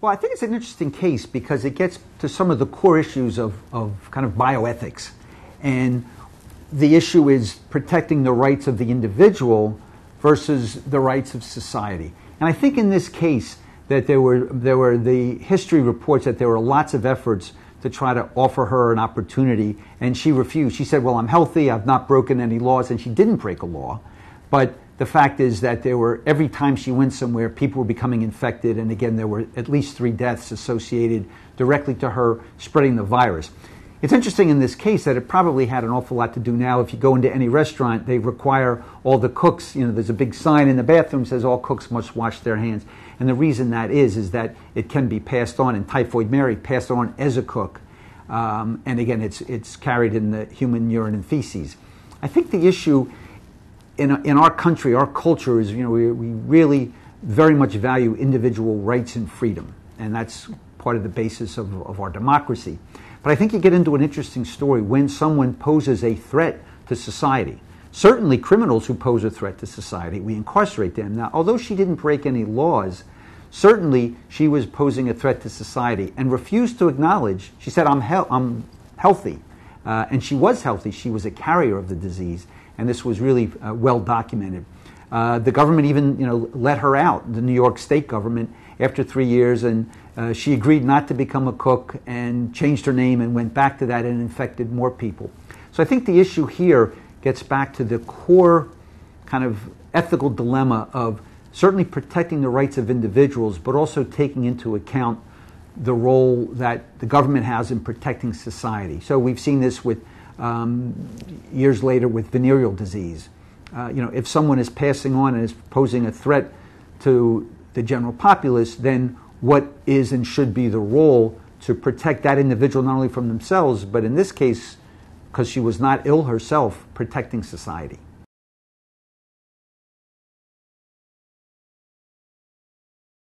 Well, I think it's an interesting case because it gets to some of the core issues of kind of bioethics. And the issue is protecting the rights of the individual versus the rights of society. And I think in this case that there were the history reports that there were lots of efforts to try to offer her an opportunity, and she refused. She said, well, I'm healthy, I've not broken any laws, and she didn't break a law. But the fact is that every time she went somewhere, people were becoming infected, and again, there were at least 3 deaths associated directly to her spreading the virus. It's interesting in this case that it probably had an awful lot to do now. If you go into any restaurant, they require all the cooks, there's a big sign in the bathroom that says all cooks must wash their hands. And the reason that is that it can be passed on, and Typhoid Mary passed on as a cook. And again, it's carried in the human urine and feces. I think the issue in our country, our culture is, we really very much value individual rights and freedom. And that's part of the basis of our democracy. But I think you get into an interesting story when someone poses a threat to society. Certainly criminals who pose a threat to society, we incarcerate them. Now, although she didn't break any laws, certainly she was posing a threat to society and refused to acknowledge. She said, I'm healthy. And she was healthy. She was a carrier of the disease. And this was really well documented. The government even let her out, the New York state government, after 3 years, and she agreed not to become a cook and changed her name and went back to that and infected more people. So I think the issue here gets back to the core kind of ethical dilemma of certainly protecting the rights of individuals, but also taking into account the role that the government has in protecting society. So we've seen this with years later with venereal disease. If someone is passing on and is posing a threat to the general populace, then what is and should be the role to protect that individual not only from themselves, but in this case, because she was not ill herself, protecting society.